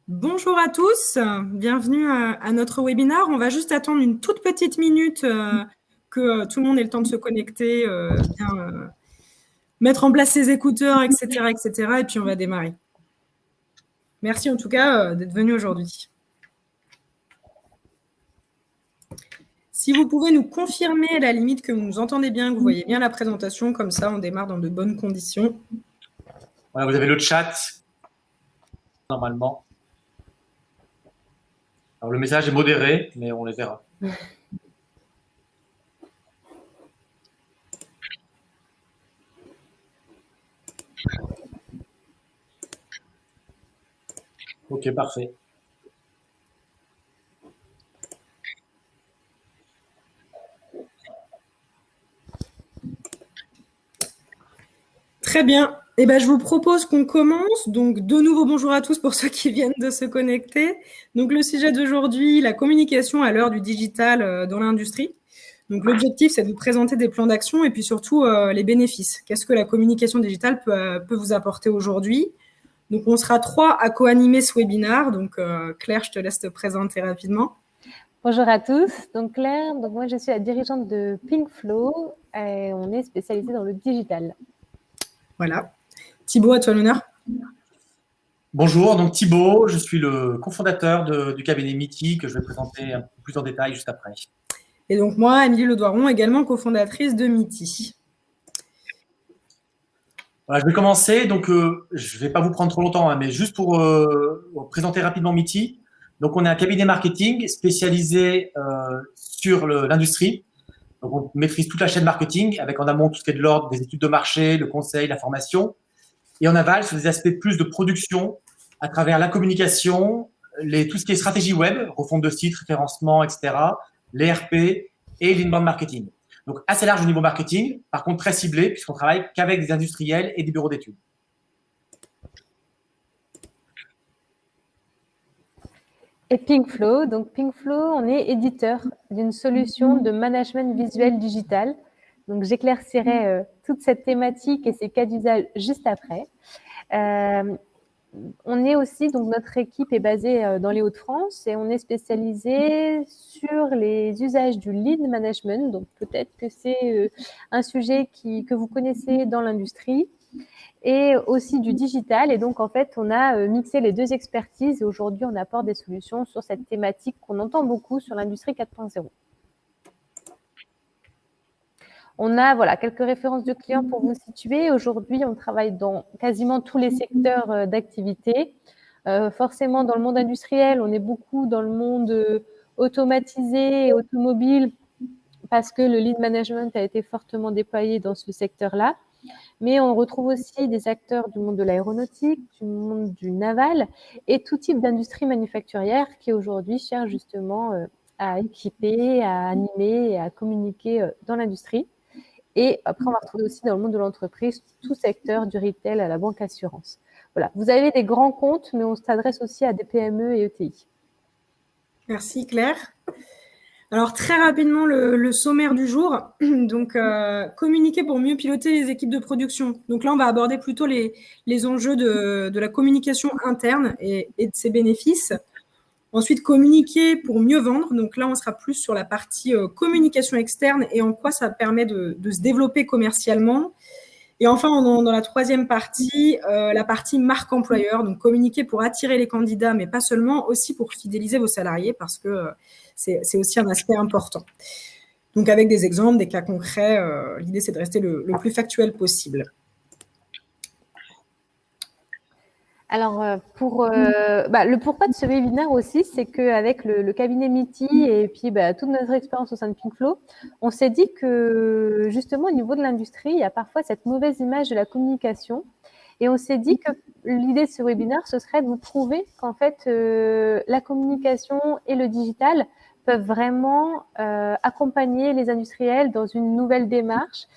Bonjour à tous, bienvenue à notre webinaire. On va juste attendre une toute petite minute que tout le monde ait le temps de se connecter, mettre en place ses écouteurs, etc., etc. Et puis on va démarrer. Merci en tout cas d'être venu aujourd'hui. Si vous pouvez nous confirmer à la limite que vous nous entendez bien, que vous voyez bien la présentation, comme ça on démarre dans de bonnes conditions. Voilà, vous avez le chat, normalement. Alors, le message est modéré, mais on les verra. Ok, parfait. Très bien. Eh ben, je vous propose qu'on commence. Donc, de nouveau, bonjour à tous pour ceux qui viennent de se connecter. Donc, le sujet d'aujourd'hui, la communication à l'heure du digital dans l'industrie. Donc, l'objectif, c'est de vous présenter des plans d'action et puis surtout les bénéfices. Qu'est-ce que la communication digitale peut vous apporter aujourd'hui? Donc, on sera 3 à co-animer ce webinaire. Donc, Claire, je te laisse te présenter rapidement. Bonjour à tous. Donc, Claire, moi, je suis la dirigeante de Pinkflow et on est spécialisé dans le digital. Voilà. Thibaut, à toi l'honneur. Bonjour, donc Thibaut, je suis le cofondateur du cabinet MITI que je vais présenter un peu plus en détail juste après. Et donc moi, Émilie Ledoiron, également cofondatrice de MITI. Voilà, je vais commencer, donc je ne vais pas vous prendre trop longtemps, mais juste pour présenter rapidement MITI. Donc on est un cabinet marketing spécialisé sur l'industrie. Donc on maîtrise toute la chaîne marketing avec en amont tout ce qui est de l'ordre des études de marché, le conseil, la formation. Et en aval, sur des aspects plus de production, à travers la communication, tout ce qui est stratégie web, refonte de sites, référencement, etc., les RP et l'inbound marketing. Donc, assez large au niveau marketing, par contre très ciblé, puisqu'on travaille qu'avec des industriels et des bureaux d'études. Et Pinkflow, donc Pinkflow, on est éditeur d'une solution de management visuel digital. Donc, j'éclaircirai toute cette thématique et ses cas d'usage juste après. On est aussi, donc notre équipe est basée dans les Hauts-de-France et on est spécialisé sur les usages du lead management. Donc peut-être que c'est un sujet que vous connaissez dans l'industrie et aussi du digital. Et donc en fait, on a mixé les deux expertises et aujourd'hui, on apporte des solutions sur cette thématique qu'on entend beaucoup sur l'industrie 4.0. On a quelques références de clients pour vous situer. Aujourd'hui, on travaille dans quasiment tous les secteurs d'activité. Forcément, dans le monde industriel, on est beaucoup dans le monde automatisé et automobile parce que le lead management a été fortement déployé dans ce secteur-là. Mais on retrouve aussi des acteurs du monde de l'aéronautique, du monde du naval et tout type d'industrie manufacturière qui aujourd'hui cherche justement à équiper, à animer et à communiquer dans l'industrie. Et après, on va retrouver aussi dans le monde de l'entreprise tout secteur du retail à la banque assurance. Voilà, vous avez des grands comptes, mais on s'adresse aussi à des PME et ETI. Merci Claire. Alors très rapidement, le sommaire du jour. Donc, communiquer pour mieux piloter les équipes de production. Donc là, on va aborder plutôt les enjeux de la communication interne et de ses bénéfices. Ensuite, communiquer pour mieux vendre. Donc là, on sera plus sur la partie communication externe et en quoi ça permet de se développer commercialement. Et enfin, dans la troisième partie, la partie marque employeur. Donc, communiquer pour attirer les candidats, mais pas seulement, aussi pour fidéliser vos salariés parce que c'est aussi un aspect important. Donc, avec des exemples, des cas concrets, l'idée, c'est de rester le plus factuel possible. Alors, le pourquoi de ce webinaire aussi, c'est qu'avec le cabinet MITI et puis toute notre expérience au sein de Pinkflow, on s'est dit que justement au niveau de l'industrie, il y a parfois cette mauvaise image de la communication. Et on s'est dit que l'idée de ce webinaire, ce serait de vous prouver qu'en fait, la communication et le digital peuvent vraiment accompagner les industriels dans une nouvelle démarche.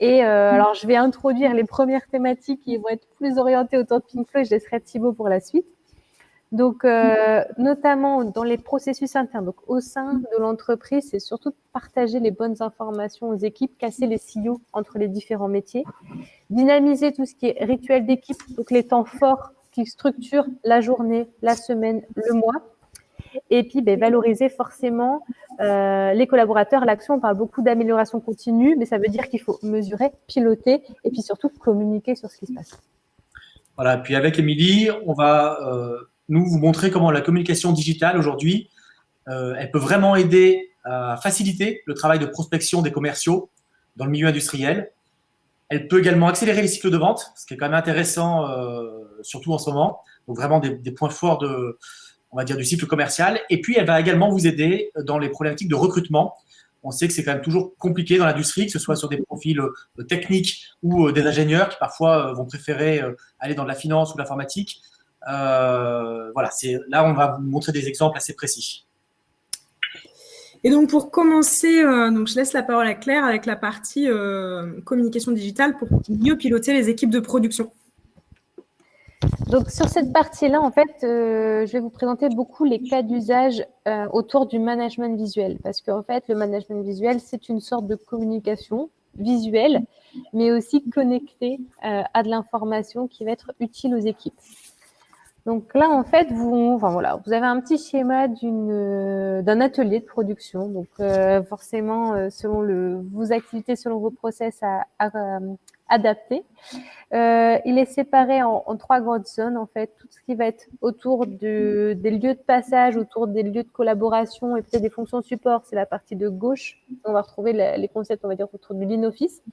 Et alors, je vais introduire les premières thématiques qui vont être plus orientées autour de Pinkflow et je laisserai Thibaut pour la suite. Donc, notamment dans les processus internes, donc au sein de l'entreprise, c'est surtout de partager les bonnes informations aux équipes, casser les silos entre les différents métiers, dynamiser tout ce qui est rituel d'équipe, donc les temps forts qui structure la journée, la semaine, le mois. Et puis, valoriser forcément les collaborateurs. L'action, on parle beaucoup d'amélioration continue, mais ça veut dire qu'il faut mesurer, piloter et puis surtout communiquer sur ce qui se passe. Voilà, puis avec Émilie, on va nous vous montrer comment la communication digitale aujourd'hui, elle peut vraiment aider à faciliter le travail de prospection des commerciaux dans le milieu industriel. Elle peut également accélérer les cycles de vente, ce qui est quand même intéressant, surtout en ce moment. Donc vraiment des points forts on va dire, du cycle commercial. Et puis, elle va également vous aider dans les problématiques de recrutement. On sait que c'est quand même toujours compliqué dans l'industrie, que ce soit sur des profils techniques ou des ingénieurs qui parfois vont préférer aller dans de la finance ou de l'informatique. Voilà, là, on va vous montrer des exemples assez précis. Et donc, pour commencer, donc je laisse la parole à Claire avec la partie communication digitale pour mieux piloter les équipes de production. Donc, sur cette partie-là, en fait, je vais vous présenter beaucoup les cas d'usage autour du management visuel. Parce qu'en fait, le management visuel, c'est une sorte de communication visuelle, mais aussi connectée à de l'information qui va être utile aux équipes. Donc là, en fait, vous avez un petit schéma d'un atelier de production. Donc forcément, selon vos activités, selon vos process à adapter. Il est séparé en 3 grandes zones, en fait. Tout ce qui va être autour des lieux de passage, autour des lieux de collaboration et peut-être des fonctions de support, c'est la partie de gauche. On va retrouver les concepts, on va dire, autour du lean office.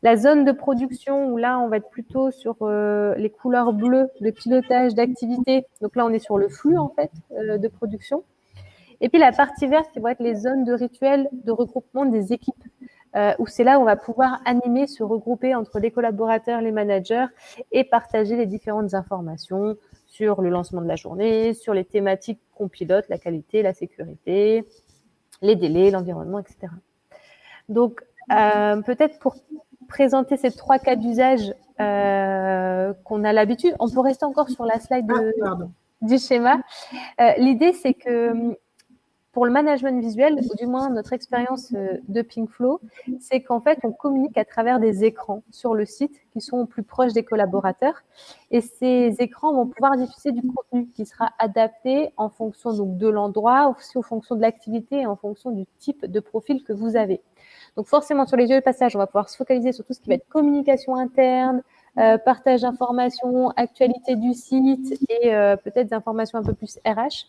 La zone de production, où là, on va être plutôt sur les couleurs bleues, le pilotage d'activité. Donc là, on est sur le flux, en fait, de production. Et puis, la partie verte, qui va être les zones de rituel de regroupement des équipes, où c'est là où on va pouvoir animer, se regrouper entre les collaborateurs, les managers et partager les différentes informations sur le lancement de la journée, sur les thématiques qu'on pilote, la qualité, la sécurité, les délais, l'environnement, etc. Donc, peut-être pour présenter ces 3 cas d'usage qu'on a l'habitude. On peut rester encore sur la slide du schéma. L'idée, c'est que pour le management visuel, ou du moins notre expérience de Pinkflow, c'est qu'en fait, on communique à travers des écrans sur le site qui sont plus proches des collaborateurs. Et ces écrans vont pouvoir diffuser du contenu qui sera adapté en fonction donc, de l'endroit, aussi en fonction de l'activité et en fonction du type de profil que vous avez. Donc forcément, sur les lieux de passage, on va pouvoir se focaliser sur tout ce qui va être communication interne, partage d'informations, actualité du site et peut-être des informations un peu plus RH.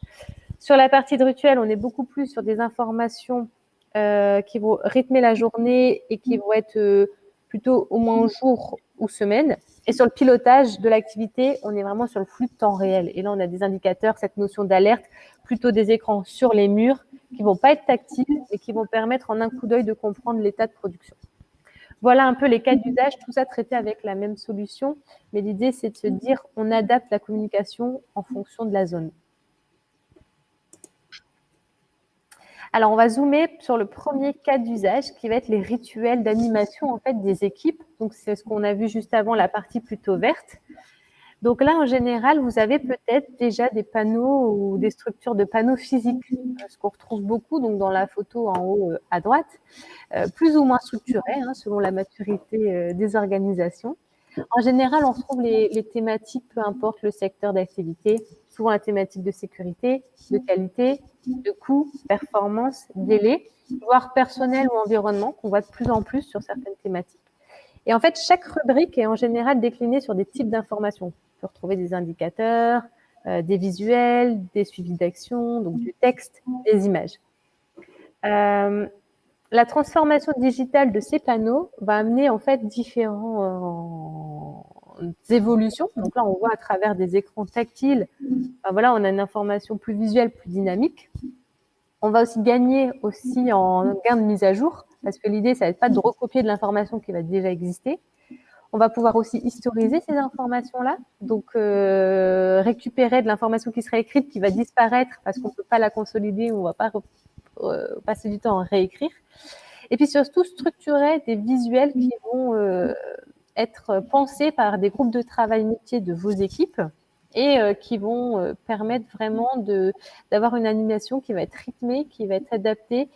Sur la partie de rituel, on est beaucoup plus sur des informations qui vont rythmer la journée et qui vont être plutôt au moins jour ou semaine. Et sur le pilotage de l'activité, on est vraiment sur le flux de temps réel. Et là, on a des indicateurs, cette notion d'alerte, plutôt des écrans sur les murs qui ne vont pas être tactiles et qui vont permettre en un coup d'œil de comprendre l'état de production. Voilà un peu les cas d'usage, tout ça traité avec la même solution. Mais l'idée, c'est de se dire, on adapte la communication en fonction de la zone. Alors, on va zoomer sur le premier cas d'usage qui va être les rituels d'animation en fait, des équipes. Donc, c'est ce qu'on a vu juste avant, la partie plutôt verte. Donc là, en général, vous avez peut-être déjà des panneaux ou des structures de panneaux physiques, ce qu'on retrouve beaucoup donc dans la photo en haut à droite, plus ou moins structurés selon la maturité des organisations. En général, on retrouve les thématiques, peu importe le secteur d'activité, souvent la thématique de sécurité, de qualité, de coût, performance, délai, voire personnel ou environnement, qu'on voit de plus en plus sur certaines thématiques. Et en fait, chaque rubrique est en général déclinée sur des types d'informations. On peut retrouver des indicateurs, des visuels, des suivis d'action, donc du texte, des images. La transformation digitale de ces panneaux va amener en fait différentes évolutions. Donc là, on voit à travers des écrans tactiles, voilà, on a une information plus visuelle, plus dynamique. On va aussi gagner en gain de mise à jour, parce que l'idée, ça va être pas de recopier de l'information qui va déjà exister. On va pouvoir aussi historiser ces informations-là, donc récupérer de l'information qui serait écrite, qui va disparaître parce qu'on ne peut pas la consolider, on ne va pas passer du temps à réécrire. Et puis surtout, structurer des visuels qui vont être pensés par des groupes de travail métiers de vos équipes et qui vont permettre vraiment d'avoir une animation qui va être rythmée, qui va être adaptée,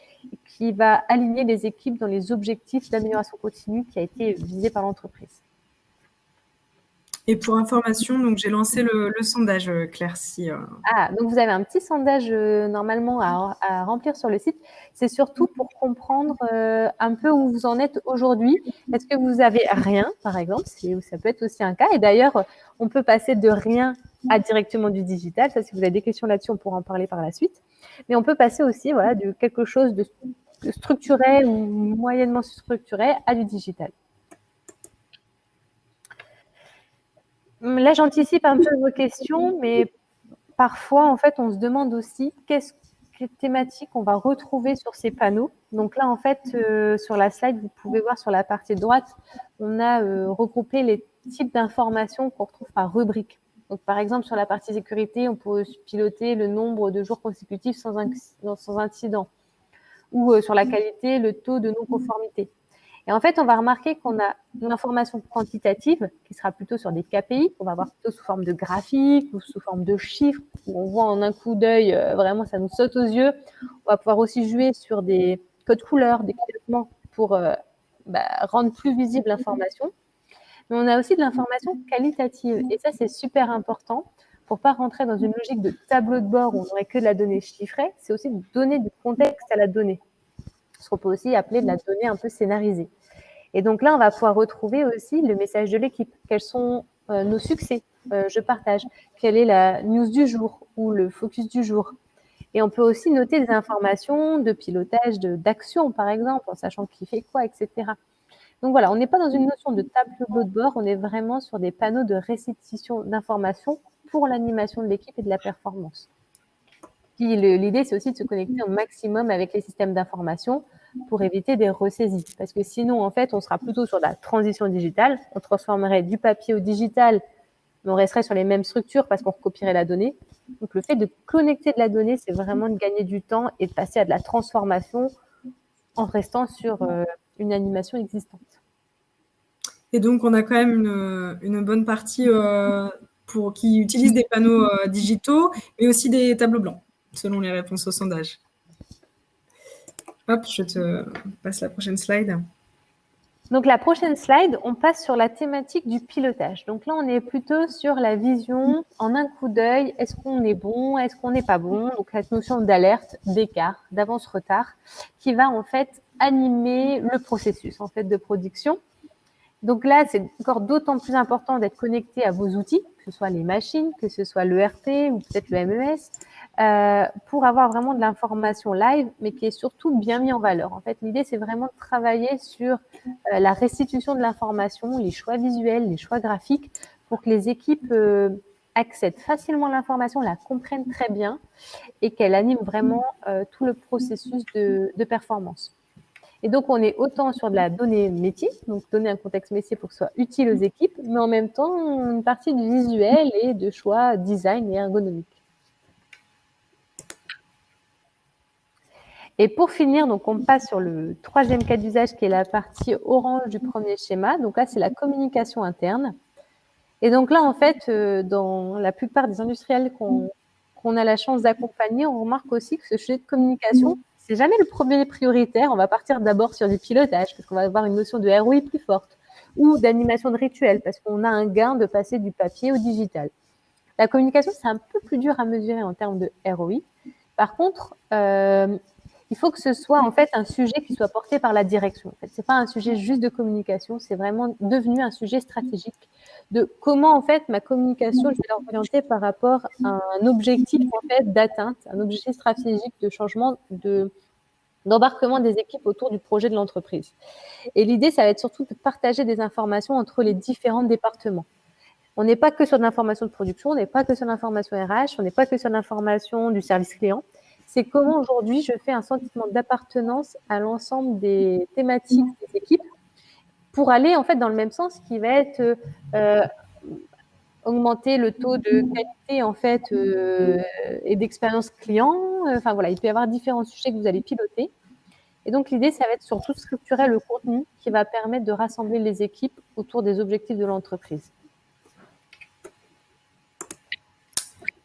qui va aligner les équipes dans les objectifs d'amélioration continue qui a été visé par l'entreprise. Et pour information, donc j'ai lancé le sondage, Claire. Donc vous avez un petit sondage normalement à remplir sur le site. C'est surtout pour comprendre un peu où vous en êtes aujourd'hui. Est-ce que vous avez rien, par exemple? Ça peut être aussi un cas. Et d'ailleurs, on peut passer de rien à directement du digital. Ça, si vous avez des questions là-dessus, on pourra en parler par la suite. Mais on peut passer aussi de quelque chose de structuré ou moyennement structuré à du digital. Là, j'anticipe un peu vos questions, mais parfois, en fait, on se demande aussi quelle thématique on va retrouver sur ces panneaux. Donc là, en fait, sur la slide, vous pouvez voir sur la partie droite, on a regroupé les types d'informations qu'on retrouve par rubrique. Donc, par exemple, sur la partie sécurité, on peut piloter le nombre de jours consécutifs sans incident. Ou sur la qualité, le taux de non-conformité. Et en fait, on va remarquer qu'on a une information quantitative qui sera plutôt sur des KPI, qu'on va voir plutôt sous forme de graphiques ou sous forme de chiffres, où on voit en un coup d'œil, vraiment, ça nous saute aux yeux. On va pouvoir aussi jouer sur des codes couleurs, des clignotements pour rendre plus visible l'information. Mais on a aussi de l'information qualitative. Et ça, c'est super important pour ne pas rentrer dans une logique de tableau de bord où on n'aurait que de la donnée chiffrée. C'est aussi de donner du contexte à la donnée. Ce qu'on peut aussi appeler de la donnée un peu scénarisée. Et donc là, on va pouvoir retrouver aussi le message de l'équipe. Quels sont nos succès? Je partage. Quelle est la news du jour ou le focus du jour? Et on peut aussi noter des informations de pilotage, d'action, par exemple, en sachant qui fait quoi, etc. Donc voilà, on n'est pas dans une notion de tableau de bord, on est vraiment sur des panneaux de restitution d'informations pour l'animation de l'équipe et de la performance. Puis l'idée, c'est aussi de se connecter au maximum avec les systèmes d'information pour éviter des ressaisies. Parce que sinon, en fait, on sera plutôt sur la transition digitale. On transformerait du papier au digital, mais on resterait sur les mêmes structures parce qu'on recopierait la donnée. Donc, le fait de connecter de la donnée, c'est vraiment de gagner du temps et de passer à de la transformation en restant sur une animation existante. Et donc, on a quand même une bonne partie qui utilise des panneaux digitaux, mais aussi des tableaux blancs, selon les réponses au sondage. Hop, je te passe la prochaine slide. Donc, la prochaine slide, on passe sur la thématique du pilotage. Donc là, on est plutôt sur la vision en un coup d'œil. Est-ce qu'on est bon? Est-ce qu'on n'est pas bon? Donc, cette notion d'alerte, d'écart, d'avance-retard qui va en fait animer le processus en fait de production. Donc là, c'est encore d'autant plus important d'être connecté à vos outils, que ce soit les machines, que ce soit l'ERP ou peut-être le MES, pour avoir vraiment de l'information live, mais qui est surtout bien mis en valeur. En fait, l'idée, c'est vraiment de travailler sur la restitution de l'information, les choix visuels, les choix graphiques, pour que les équipes accèdent facilement à l'information, la comprennent très bien et qu'elle anime vraiment tout le processus de performance. Et donc, on est autant sur de la donnée métier, donc donner un contexte métier pour que ce soit utile aux équipes, mais en même temps, une partie du visuel et de choix design et ergonomique. Et pour finir, donc on passe sur le troisième cas d'usage qui est la partie orange du premier schéma. Donc là, c'est la communication interne. Et donc là, en fait, dans la plupart des industriels qu'on a la chance d'accompagner, on remarque aussi que ce sujet de communication, c'est jamais le premier prioritaire. On va partir d'abord sur du pilotage parce qu'on va avoir une notion de ROI plus forte ou d'animation de rituel parce qu'on a un gain de passer du papier au digital. La communication, c'est un peu plus dur à mesurer en termes de ROI. Par contre, il faut que ce soit en fait un sujet qui soit porté par la direction. En fait, c'est pas un sujet juste de communication, c'est vraiment devenu un sujet stratégique de comment en fait ma communication, je vais l'orienter par rapport à un objectif en fait d'atteinte, un objectif stratégique de changement d'embarquement des équipes autour du projet de l'entreprise. Et l'idée, ça va être surtout de partager des informations entre les différents départements. On n'est pas que sur de l'information de production, on n'est pas que sur l'information RH, on n'est pas que sur l'information du service client. C'est comment aujourd'hui je fais un sentiment d'appartenance à l'ensemble des thématiques des équipes pour aller en fait dans le même sens qui va être augmenter le taux de qualité en fait et d'expérience client. Enfin voilà, il peut y avoir différents sujets que vous allez piloter. Et donc l'idée, ça va être surtout de structurer le contenu qui va permettre de rassembler les équipes autour des objectifs de l'entreprise.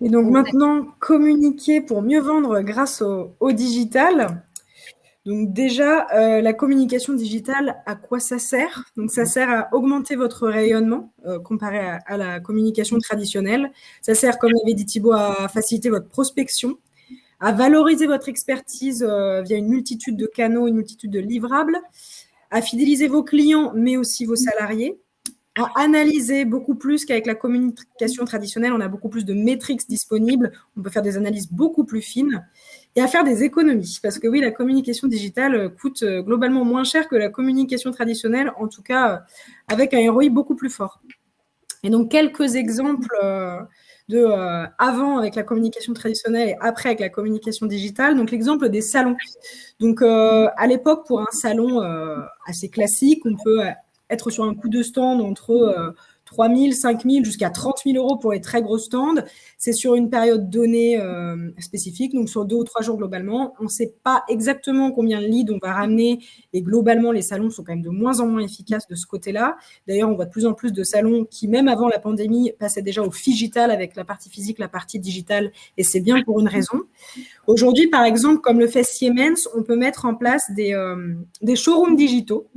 Et donc maintenant, communiquer pour mieux vendre grâce au digital. Donc déjà, la communication digitale, à quoi ça sert? Donc ça sert à augmenter votre rayonnement comparé à la communication traditionnelle. Ça sert, comme l'avait dit Thibaut, à faciliter votre prospection, à valoriser votre expertise via une multitude de canaux, une multitude de livrables, à fidéliser vos clients, mais aussi vos salariés, à analyser beaucoup plus qu'avec la communication traditionnelle. On a beaucoup plus de métriques disponibles, on peut faire des analyses beaucoup plus fines, et à faire des économies. Parce que oui, la communication digitale coûte globalement moins cher que la communication traditionnelle, en tout cas avec un ROI beaucoup plus fort. Et donc, quelques exemples de avant avec la communication traditionnelle et après avec la communication digitale. Donc, l'exemple des salons. Donc, à l'époque, pour un salon assez classique, on peut être sur un coût de stand entre 3 000, 5 000 jusqu'à 30 000 euros pour les très gros stands. C'est sur une période donnée spécifique, donc sur 2 ou 3 jours globalement. On ne sait pas exactement combien de leads on va ramener et globalement, les salons sont quand même de moins en moins efficaces de ce côté-là. D'ailleurs, on voit de plus en plus de salons qui, même avant la pandémie, passaient déjà au phygital avec la partie physique, la partie digitale, et c'est bien pour une raison. Aujourd'hui, par exemple, comme le fait Siemens, on peut mettre en place des showrooms digitaux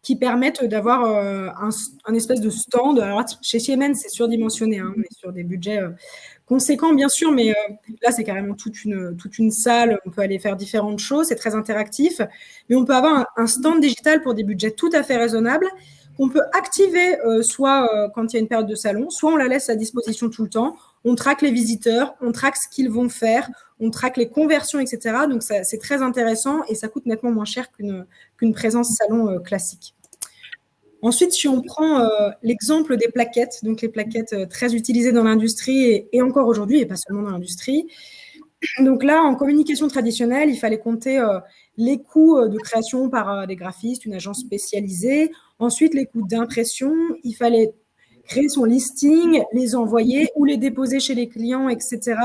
qui permettent d'avoir un espèce de stand. Alors, chez Siemens, c'est surdimensionné, hein, on est sur des budgets conséquents, bien sûr, mais là, c'est carrément toute une salle, on peut aller faire différentes choses, c'est très interactif, mais on peut avoir un stand digital pour des budgets tout à fait raisonnables, qu'on peut activer soit quand il y a une période de salon, soit on la laisse à disposition tout le temps. On traque les visiteurs, on traque ce qu'ils vont faire, on traque les conversions, etc. Donc, c'est très intéressant et ça coûte nettement moins cher qu'une présence salon classique. Ensuite, si on prend l'exemple des plaquettes, donc les plaquettes très utilisées dans l'industrie et encore aujourd'hui, et pas seulement dans l'industrie. Donc là, en communication traditionnelle, il fallait compter les coûts de création par des graphistes, une agence spécialisée. Ensuite, les coûts d'impression. Il fallait créer son listing, les envoyer ou les déposer chez les clients, etc.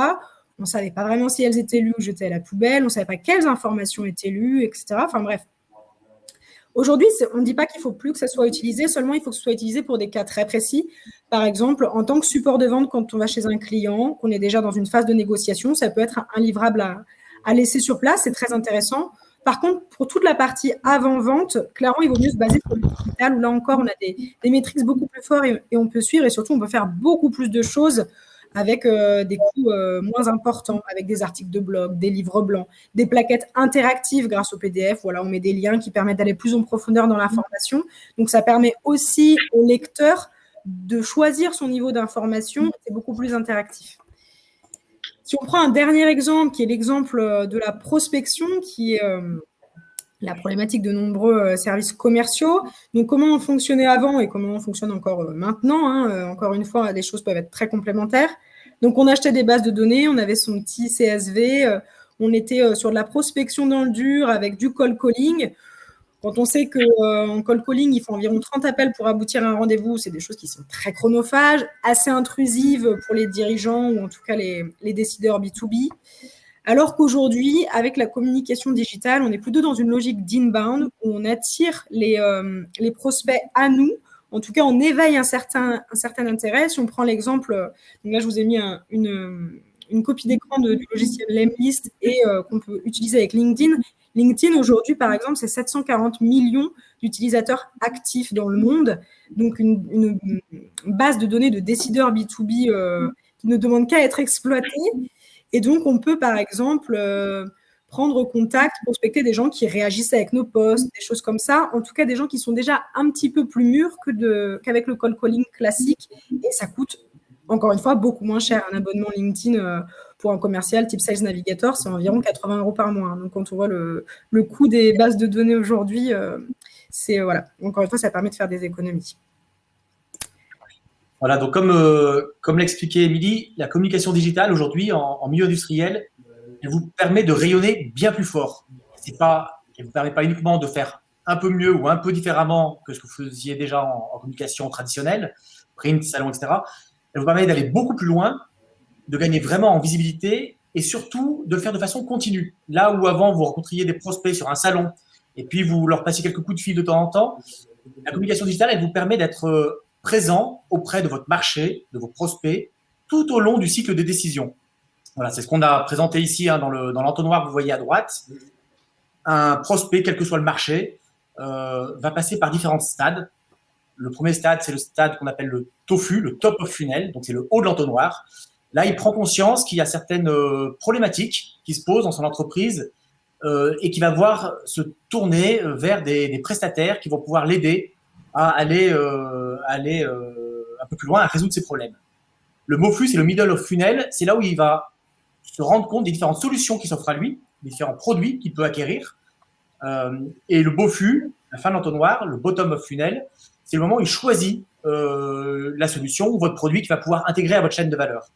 On ne savait pas vraiment si elles étaient lues ou jetées à la poubelle. On ne savait pas quelles informations étaient lues, etc. Enfin bref. Aujourd'hui, on ne dit pas qu'il ne faut plus que ça soit utilisé, seulement il faut que ce soit utilisé pour des cas très précis. Par exemple, en tant que support de vente, quand on va chez un client, qu'on est déjà dans une phase de négociation, ça peut être un livrable à laisser sur place, c'est très intéressant. Par contre, pour toute la partie avant-vente, clairement, il vaut mieux se baser sur le digital, où là encore, on a des métriques beaucoup plus fortes et on peut suivre, et surtout, on peut faire beaucoup plus de choses avec des coûts moins importants, avec des articles de blog, des livres blancs, des plaquettes interactives grâce au PDF. Voilà, on met des liens qui permettent d'aller plus en profondeur dans l'information. Donc, ça permet aussi au lecteur de choisir son niveau d'information. C'est beaucoup plus interactif. Si on prend un dernier exemple, qui est l'exemple de la prospection, qui est la problématique de nombreux services commerciaux. Donc, comment on fonctionnait avant et comment on fonctionne encore maintenant, hein. Encore une fois, les choses peuvent être très complémentaires. Donc, on achetait des bases de données, on avait son petit CSV, on était sur de la prospection dans le dur avec du cold calling. Quand on sait qu'en cold calling, il faut environ 30 appels pour aboutir à un rendez-vous, c'est des choses qui sont très chronophages, assez intrusives pour les dirigeants ou en tout cas les décideurs B2B. Alors qu'aujourd'hui, avec la communication digitale, on est plutôt dans une logique d'inbound où on attire les prospects à nous. En tout cas, on éveille un certain intérêt. Si on prend l'exemple, donc là, je vous ai mis une copie d'écran du logiciel Lemlist et qu'on peut utiliser avec LinkedIn. LinkedIn, aujourd'hui, par exemple, c'est 740 millions d'utilisateurs actifs dans le monde. Donc, une base de données de décideurs B2B qui ne demande qu'à être exploitée. Et donc, on peut, par exemple, prendre contact, prospecter des gens qui réagissent avec nos posts, des choses comme ça. En tout cas, des gens qui sont déjà un petit peu plus mûrs qu'avec le cold calling classique. Et ça coûte, encore une fois, beaucoup moins cher. Un abonnement LinkedIn pour un commercial type Sales Navigator, c'est environ 80 € par mois. Donc, quand on voit le coût des bases de données aujourd'hui, c'est, voilà. Encore une fois, ça permet de faire des économies. Voilà, donc comme l'expliquait Émilie, la communication digitale aujourd'hui en milieu industriel, elle vous permet de rayonner bien plus fort. Elle ne vous permet pas uniquement de faire un peu mieux ou un peu différemment que ce que vous faisiez déjà en communication traditionnelle, print, salon, etc. Elle vous permet d'aller beaucoup plus loin, de gagner vraiment en visibilité et surtout de le faire de façon continue. Là où avant, vous rencontriez des prospects sur un salon et puis vous leur passiez quelques coups de fil de temps en temps, la communication digitale, elle vous permet d'être présent auprès de votre marché, de vos prospects, tout au long du cycle de décision. Voilà, c'est ce qu'on a présenté ici hein, dans l'entonnoir que vous voyez à droite. un prospect, quel que soit le marché, va passer par différents stades. Le premier stade, c'est le stade qu'on appelle le TOFU, le top of funnel, donc c'est le haut de l'entonnoir. Là, il prend conscience qu'il y a certaines problématiques qui se posent dans son entreprise et qui va voir se tourner vers des prestataires qui vont pouvoir l'aider à aller un peu plus loin, à résoudre ses problèmes. Le MOFU, c'est le middle of funnel, c'est là où il va se rendre compte des différentes solutions qui s'offrent à lui, des différents produits qu'il peut acquérir. Et le BOFU, la fin de l'entonnoir, le bottom of funnel, c'est le moment où il choisit la solution ou votre produit qu'il va pouvoir intégrer à votre chaîne de valeur.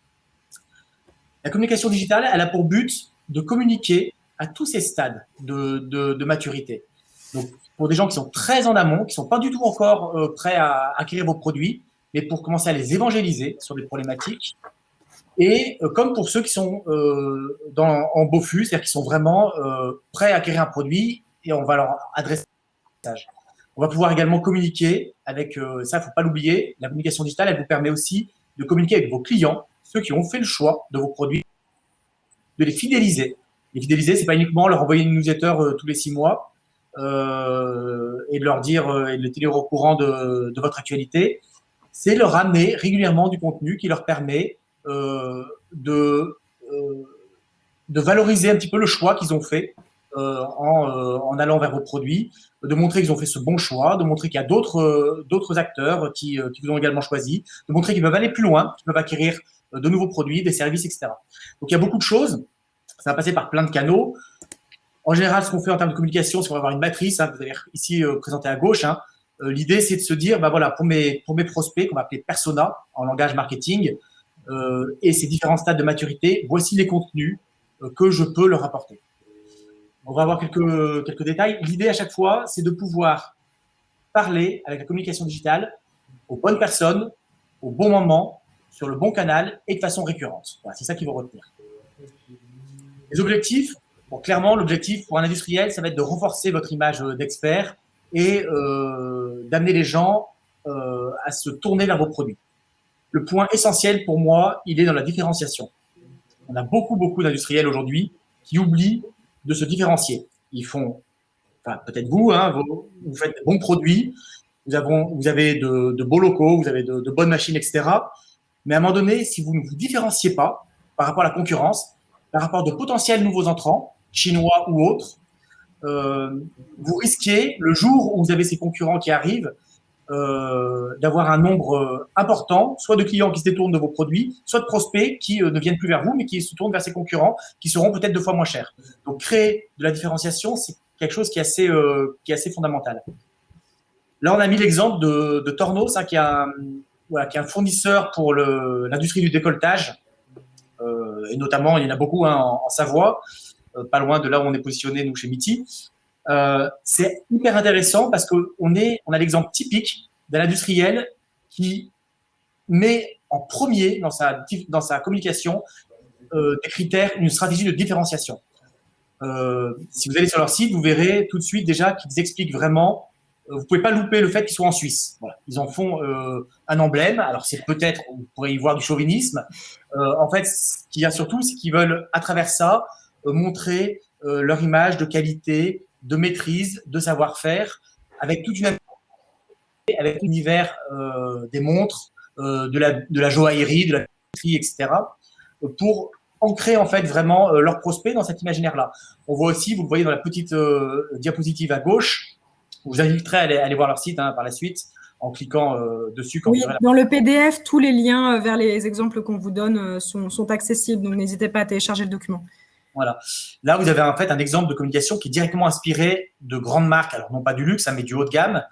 La communication digitale, elle a pour but de communiquer à tous ces stades de maturité. Donc, pour des gens qui sont très en amont, qui ne sont pas du tout encore prêts à acquérir vos produits, mais pour commencer à les évangéliser sur des problématiques. Et comme pour ceux qui sont en BOFU, c'est-à-dire qui sont vraiment prêts à acquérir un produit et on va leur adresser un message. On va pouvoir également communiquer avec, ça, il ne faut pas l'oublier, la communication digitale, elle vous permet aussi de communiquer avec vos clients, ceux qui ont fait le choix de vos produits, de les fidéliser. Les fidéliser, ce n'est pas uniquement leur envoyer une newsletter tous les 6 mois et de leur dire et de les tenir au courant de votre actualité. C'est leur amener régulièrement du contenu qui leur permet de valoriser un petit peu le choix qu'ils ont fait en allant vers vos produits, de montrer qu'ils ont fait ce bon choix, de montrer qu'il y a d'autres acteurs qui vous ont également choisi, de montrer qu'ils peuvent aller plus loin, qu'ils peuvent acquérir de nouveaux produits, des services, etc. Donc, il y a beaucoup de choses. Ça va passer par plein de canaux. En général, ce qu'on fait en termes de communication, c'est qu'on va avoir une matrice. Vous allez ici présentée à gauche. L'idée, c'est de se dire, voilà, pour mes prospects, qu'on va appeler persona en langage marketing, et ces différents stades de maturité, voici les contenus que je peux leur apporter. On va avoir quelques détails. L'idée à chaque fois, c'est de pouvoir parler avec la communication digitale aux bonnes personnes, au bon moment, sur le bon canal et de façon récurrente. Voilà, c'est ça qu'il faut retenir. Les objectifs, clairement, l'objectif pour un industriel, ça va être de renforcer votre image d'expert et d'amener les gens à se tourner vers vos produits. Le point essentiel pour moi, il est dans la différenciation. On a beaucoup d'industriels aujourd'hui qui oublient de se différencier. Ils font, peut-être vous, vous faites de bons produits, vous avez de beaux locaux, vous avez de bonnes machines, etc. Mais à un moment donné, si vous ne vous différenciez pas par rapport à la concurrence, par rapport à de potentiels nouveaux entrants, chinois ou autres, vous risquez, le jour où vous avez ces concurrents qui arrivent, d'avoir un nombre important, soit de clients qui se détournent de vos produits, soit de prospects qui ne viennent plus vers vous, mais qui se tournent vers ces concurrents, qui seront peut-être 2 fois moins chers. Donc, créer de la différenciation, c'est quelque chose qui est assez fondamental. Là, on a mis l'exemple de Tornos, qui est un fournisseur pour l'industrie du décolletage, et notamment, il y en a beaucoup en Savoie, pas loin de là où on est positionné, nous, chez MITI. C'est hyper intéressant parce qu'on a l'exemple typique d'un industriel qui met en premier dans sa communication des critères, une stratégie de différenciation. Si vous allez sur leur site, vous verrez tout de suite déjà qu'ils expliquent vraiment. Vous pouvez pas louper le fait qu'ils soient en Suisse. Voilà. Ils en font un emblème. Alors c'est peut-être, vous pourrez y voir du chauvinisme. En fait, ce qu'il y a surtout, c'est qu'ils veulent à travers ça montrer leur image de qualité, de maîtrise, de savoir-faire, avec toute avec l'univers des montres, de la joaillerie, de la bijouterie, etc. Pour ancrer en fait vraiment leurs prospects dans cet imaginaire-là. On voit aussi, vous le voyez dans la petite diapositive à gauche, je vous inviterai à aller voir leur site par la suite en cliquant dessus. Oui, dans le PDF, tous les liens vers les exemples qu'on vous donne sont accessibles, donc n'hésitez pas à télécharger le document. Voilà. Là, vous avez en fait un exemple de communication qui est directement inspiré de grandes marques, alors non pas du luxe, mais du haut de gamme,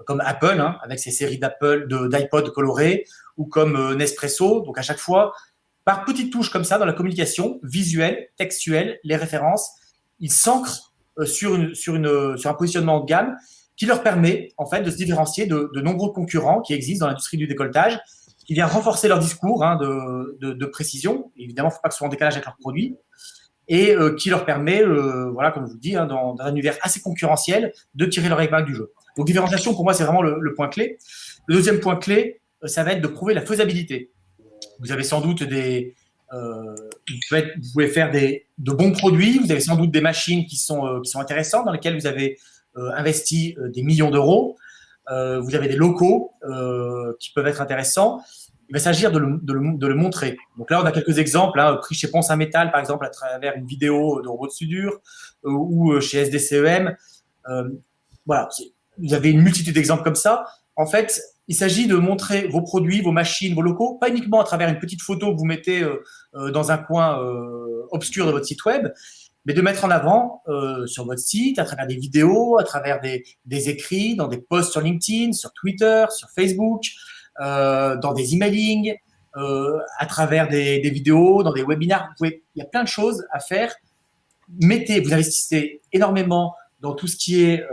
comme Apple, avec ses séries d'iPod colorés, ou comme Nespresso. Donc, à chaque fois, par petites touches comme ça, dans la communication visuelle, textuelle, les références, ils s'ancrent sur un positionnement haut de gamme qui leur permet en fait de se différencier de nombreux concurrents qui existent dans l'industrie du décolletage, qui vient renforcer leur discours de précision. Évidemment, il ne faut pas que ce soit en décalage avec leurs produits. Et qui leur permet, voilà, comme je vous le dis, dans un univers assez concurrentiel, de tirer leur épingle du jeu. Donc, différenciation, pour moi, c'est vraiment le point clé. Le deuxième point clé, ça va être de prouver la faisabilité. Vous avez sans doute des Vous pouvez faire de bons produits. Vous avez sans doute des machines qui sont intéressantes, dans lesquelles vous avez investi des millions d'euros. Vous avez des locaux qui peuvent être intéressants. Il va s'agir de le montrer. Donc là, on a quelques exemples, pris chez Ponce Métal, par exemple, à travers une vidéo de robot de soudure, ou chez SDCEM. Voilà, vous avez une multitude d'exemples comme ça. En fait, il s'agit de montrer vos produits, vos machines, vos locaux, pas uniquement à travers une petite photo que vous mettez dans un coin obscur de votre site web, mais de mettre en avant sur votre site, à travers des vidéos, à travers des écrits, dans des posts sur LinkedIn, sur Twitter, sur Facebook, dans des emailing, à travers des vidéos, dans des webinaires. Il y a plein de choses à faire. Vous investissez énormément dans tout ce qui est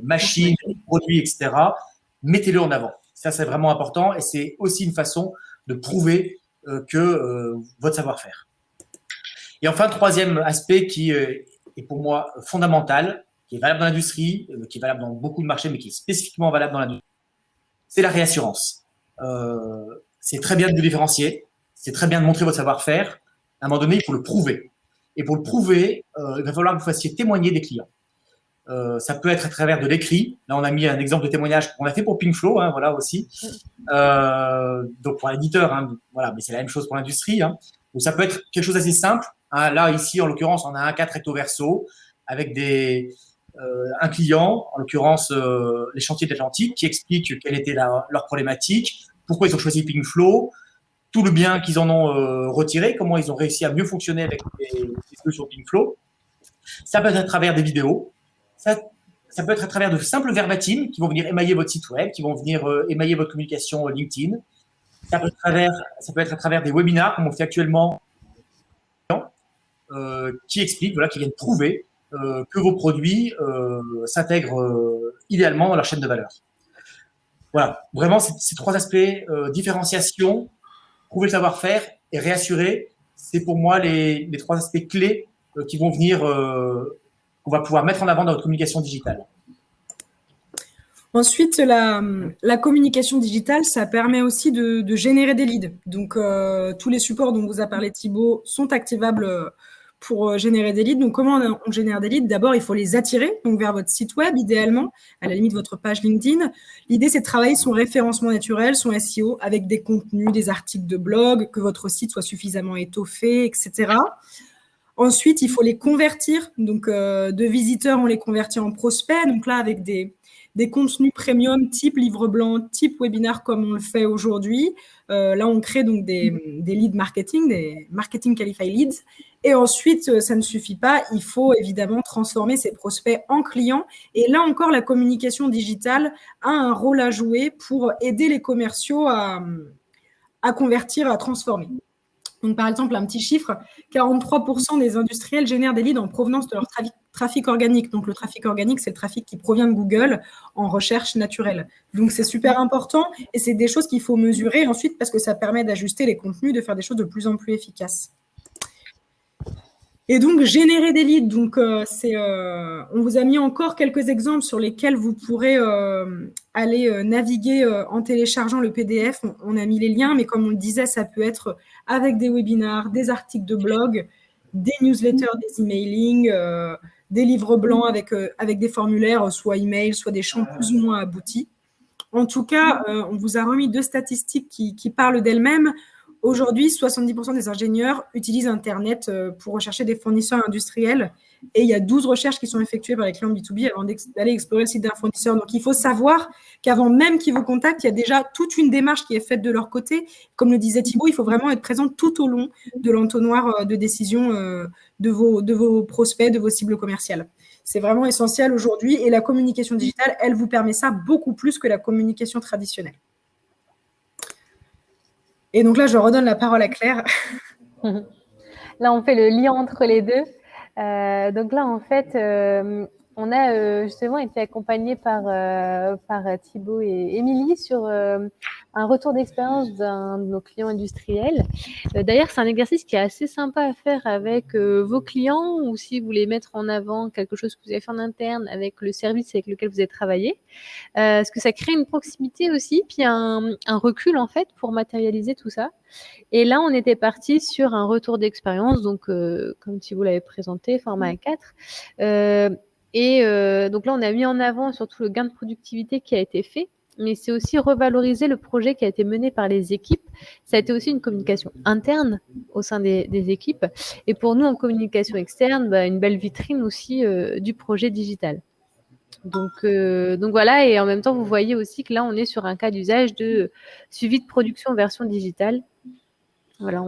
machines, produits, etc. Mettez-le en avant. Ça, c'est vraiment important et c'est aussi une façon de prouver votre savoir-faire. Et enfin, troisième aspect qui est pour moi fondamental, qui est valable dans l'industrie, qui est valable dans beaucoup de marchés, mais qui est spécifiquement valable dans l'industrie, c'est la réassurance. C'est très bien de vous différencier, c'est très bien de montrer votre savoir-faire. À un moment donné, il faut le prouver. Et pour le prouver, il va falloir que vous fassiez témoigner des clients. Ça peut être à travers de l'écrit. Là, on a mis un exemple de témoignage qu'on a fait pour Pinkflow, voilà aussi. Donc pour l'éditeur, voilà, mais c'est la même chose pour l'industrie. Donc ça peut être quelque chose d'assez simple. Là, ici, en l'occurrence, on a un cas recto verso avec un client, en l'occurrence les chantiers de l'Atlantique, qui explique quelle était leur problématique, pourquoi ils ont choisi Pinkflow, tout le bien qu'ils en ont retiré, comment ils ont réussi à mieux fonctionner avec les solutions Pinkflow. Ça peut être à travers des vidéos. Ça peut être à travers de simples verbatim qui vont venir émailler votre site web, qui vont venir émailler votre communication LinkedIn. Ça peut être à travers des webinars, comme on fait actuellement, qui expliquent, qui viennent prouver que vos produits s'intègrent idéalement dans leur chaîne de valeur. Voilà, vraiment, ces trois aspects, différenciation, prouver le savoir-faire et réassurer, c'est pour moi les trois aspects clés qui vont venir, qu'on va pouvoir mettre en avant dans votre communication digitale. Ensuite, la communication digitale, ça permet aussi de générer des leads. Donc, tous les supports dont vous a parlé Thibaut sont activables pour générer des leads. Donc, comment on génère des leads? D'abord, il faut les attirer donc vers votre site web, idéalement, à la limite votre page LinkedIn. L'idée, c'est de travailler son référencement naturel, son SEO, avec des contenus, des articles de blog, que votre site soit suffisamment étoffé, etc. Ensuite, il faut les convertir. Donc, de visiteurs, on les convertit en prospects. Donc là, avec des contenus premium type livre blanc, type webinaire comme on le fait aujourd'hui. Là, on crée donc des leads marketing, des marketing qualified leads. Et ensuite, ça ne suffit pas. Il faut évidemment transformer ces prospects en clients. Et là encore, la communication digitale a un rôle à jouer pour aider les commerciaux à convertir, à transformer. Donc, par exemple, un petit chiffre, 43% des industriels génèrent des leads en provenance de leur trafic organique. Donc, le trafic organique, c'est le trafic qui provient de Google en recherche naturelle. Donc, c'est super important et c'est des choses qu'il faut mesurer ensuite parce que ça permet d'ajuster les contenus, de faire des choses de plus en plus efficaces. Et donc, générer des leads, donc, on vous a mis encore quelques exemples sur lesquels vous pourrez aller naviguer en téléchargeant le PDF. On a mis les liens, mais comme on le disait, ça peut être avec des webinars, des articles de blog, des newsletters, des emailing, des livres blancs avec des formulaires, soit email, soit des champs plus ou moins aboutis. En tout cas, on vous a remis 2 statistiques qui parlent d'elles-mêmes. Aujourd'hui, 70% des ingénieurs utilisent Internet pour rechercher des fournisseurs industriels et il y a 12 recherches qui sont effectuées par les clients B2B avant d'aller explorer le site d'un fournisseur. Donc, il faut savoir qu'avant même qu'ils vous contactent, il y a déjà toute une démarche qui est faite de leur côté. Comme le disait Thibaut, il faut vraiment être présent tout au long de l'entonnoir de décision de vos prospects, de vos cibles commerciales. C'est vraiment essentiel aujourd'hui et la communication digitale, elle vous permet ça beaucoup plus que la communication traditionnelle. Et donc là, je redonne la parole à Claire. Là, on fait le lien entre les deux. Donc là, en fait, on a justement été accompagné par Thibaut et Émilie sur un retour d'expérience d'un de nos clients industriels. D'ailleurs, c'est un exercice qui est assez sympa à faire avec vos clients ou si vous voulez mettre en avant quelque chose que vous avez fait en interne avec le service avec lequel vous avez travaillé. Parce que ça crée une proximité aussi, puis un recul en fait pour matérialiser tout ça. Et là, on était parti sur un retour d'expérience, donc comme Thibaut l'avait présenté, format A4. Donc là, on a mis en avant surtout le gain de productivité qui a été fait, mais c'est aussi revaloriser le projet qui a été mené par les équipes. Ça a été aussi une communication interne au sein des équipes. Et pour nous, en communication externe, une belle vitrine aussi du projet digital. Donc voilà, et en même temps, vous voyez aussi que là, on est sur un cas d'usage de suivi de production version digitale. Voilà,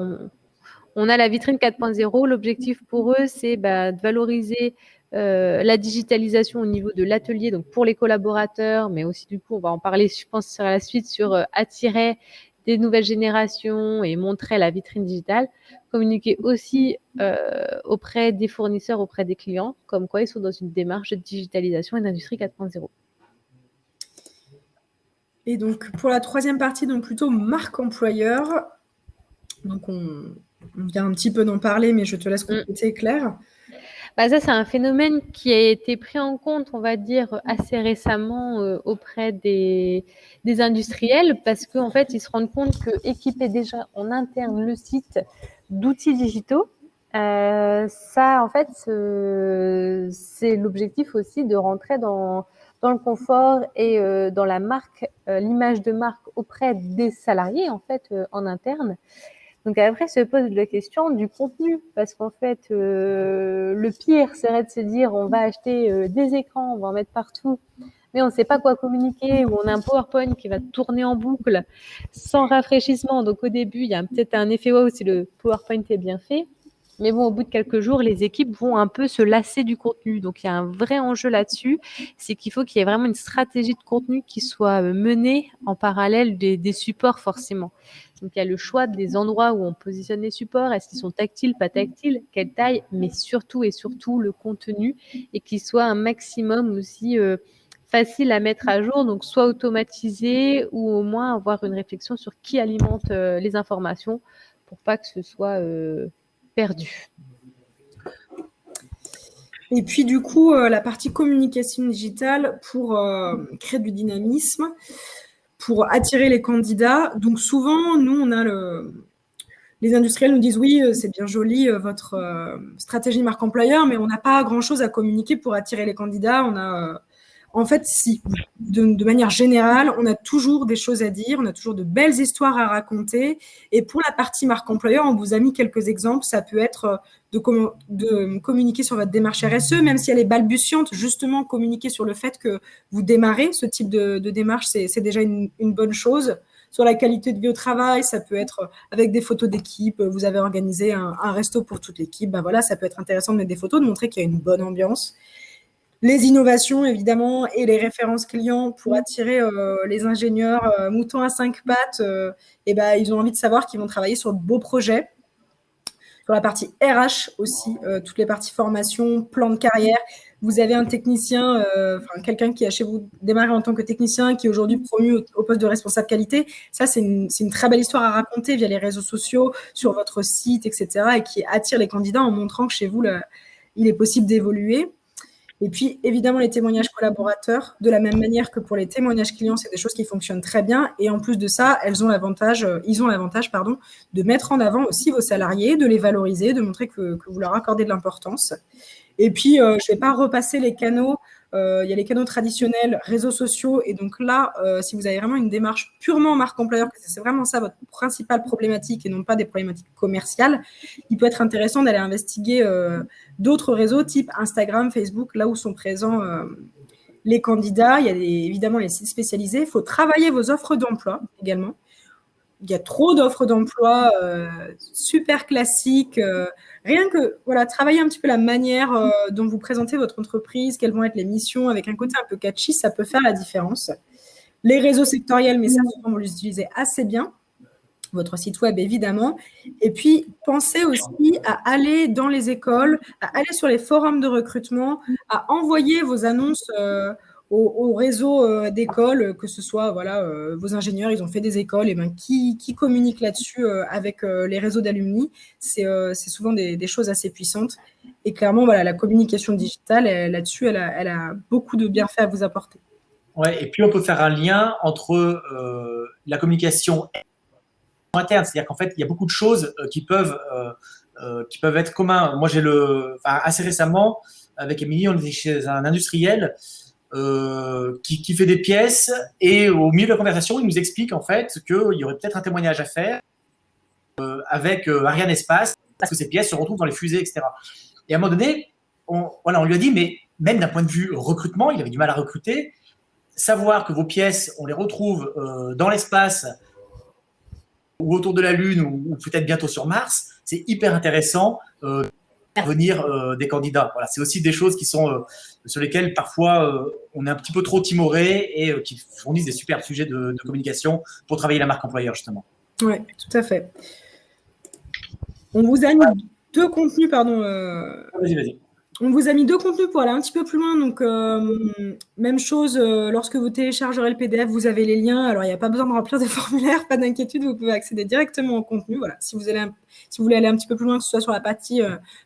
on a la vitrine 4.0. L'objectif pour eux, c'est de valoriser la digitalisation au niveau de l'atelier, donc pour les collaborateurs, mais aussi du coup, on va en parler, je pense, sur la suite, sur attirer des nouvelles générations et montrer la vitrine digitale, communiquer aussi auprès des fournisseurs, auprès des clients, comme quoi ils sont dans une démarche de digitalisation et d'industrie 4.0. Et donc, pour la troisième partie, donc plutôt marque employeur, donc on vient un petit peu d'en parler, mais je te laisse compléter, Claire. Ça, c'est un phénomène qui a été pris en compte, on va dire, assez récemment auprès des industriels parce qu'en fait, ils se rendent compte qu'équiper déjà en interne le site d'outils digitaux, ça, en fait, c'est l'objectif aussi de rentrer dans le confort et dans la marque, l'image de marque auprès des salariés, en fait, en interne. Donc après se pose la question du contenu, parce qu'en fait, le pire serait de se dire on va acheter des écrans, on va en mettre partout, mais on ne sait pas quoi communiquer, ou on a un PowerPoint qui va tourner en boucle sans rafraîchissement. Donc au début, il y a peut-être un effet wow si le PowerPoint est bien fait. Mais bon, au bout de quelques jours, les équipes vont un peu se lasser du contenu. Donc, il y a un vrai enjeu là-dessus. C'est qu'il faut qu'il y ait vraiment une stratégie de contenu qui soit menée en parallèle des supports, forcément. Donc, il y a le choix des endroits où on positionne les supports. Est-ce qu'ils sont tactiles, pas tactiles, quelle taille, mais surtout et surtout le contenu et qu'il soit un maximum aussi facile à mettre à jour. Donc, soit automatisé ou au moins avoir une réflexion sur qui alimente les informations pour pas que ce soit perdu. Et puis du coup, la partie communication digitale pour créer du dynamisme, pour attirer les candidats. Donc souvent, nous, on a les industriels nous disent oui, c'est bien joli votre stratégie marque employeur, mais on n'a pas grand-chose à communiquer pour attirer les candidats. On a en fait, si, de manière générale, on a toujours des choses à dire, on a toujours de belles histoires à raconter. Et pour la partie marque employeur, on vous a mis quelques exemples. Ça peut être de communiquer sur votre démarche RSE, même si elle est balbutiante, justement, communiquer sur le fait que vous démarrez ce type de démarche, c'est déjà une bonne chose. Sur la qualité de vie au travail, ça peut être avec des photos d'équipe. Vous avez organisé un resto pour toute l'équipe. Voilà, ça peut être intéressant de mettre des photos, de montrer qu'il y a une bonne ambiance. Les innovations, évidemment, et les références clients pour attirer les ingénieurs moutons à 5 pattes. Ils ont envie de savoir qu'ils vont travailler sur de beaux projets. Sur la partie RH aussi, toutes les parties formation, plan de carrière. Vous avez un technicien, quelqu'un qui a chez vous démarré en tant que technicien, qui est aujourd'hui promu au poste de responsable qualité. Ça, c'est une très belle histoire à raconter via les réseaux sociaux, sur votre site, etc. et qui attire les candidats en montrant que chez vous, il est possible d'évoluer. Et puis, évidemment, les témoignages collaborateurs, de la même manière que pour les témoignages clients, c'est des choses qui fonctionnent très bien. Et en plus de ça, ils ont l'avantage, de mettre en avant aussi vos salariés, de les valoriser, de montrer que vous leur accordez de l'importance. Et puis, je ne vais pas repasser les canaux. Il y a les canaux traditionnels, réseaux sociaux. Et donc là, si vous avez vraiment une démarche purement marque employeur, que c'est vraiment ça votre principale problématique et non pas des problématiques commerciales, il peut être intéressant d'aller investiguer d'autres réseaux type Instagram, Facebook, là où sont présents les candidats. Il y a évidemment les sites spécialisés. Il faut travailler vos offres d'emploi également. Il y a trop d'offres d'emploi super classiques. Rien que travailler un petit peu la manière dont vous présentez votre entreprise, quelles vont être les missions, avec un côté un peu catchy, ça peut faire la différence. Les réseaux sectoriels, mais ça, souvent, vous les utilisez assez bien. votre site web évidemment, et puis pensez aussi à aller dans les écoles, à aller sur les forums de recrutement, à envoyer vos annonces au réseau d'écoles, que ce soit vos ingénieurs, ils ont fait des écoles, et qui communiquent là-dessus avec les réseaux d'alumni, c'est souvent des choses assez puissantes. Et clairement, la communication digitale, là-dessus, elle a beaucoup de bienfaits à vous apporter. Ouais, et puis on peut faire un lien entre la communication interne, c'est-à-dire qu'en fait, il y a beaucoup de choses qui peuvent être communs. Moi, assez récemment, avec Émilie, on était chez un industriel qui fait des pièces, et au milieu de la conversation, il nous explique en fait qu'il y aurait peut-être un témoignage à faire avec Ariane Espace, parce que ces pièces se retrouvent dans les fusées, etc. Et à un moment donné, on lui a dit, mais même d'un point de vue recrutement, il avait du mal à recruter. Savoir que vos pièces, on les retrouve dans l'espace ou autour de la Lune ou peut-être bientôt sur Mars, c'est hyper intéressant de faire venir des candidats. Voilà, c'est aussi des choses qui sont sur lesquelles parfois on est un petit peu trop timoré et qui fournissent des super sujets de communication pour travailler la marque employeur, justement. Oui, tout à fait. On vous a mis deux contenus, Vas-y. On vous a mis deux contenus pour aller un petit peu plus loin. Donc, même chose, lorsque vous téléchargerez le PDF, vous avez les liens. Alors, il n'y a pas besoin de remplir des formulaires, pas d'inquiétude, vous pouvez accéder directement au contenu. Voilà. Si vous voulez aller un petit peu plus loin, que ce soit sur la partie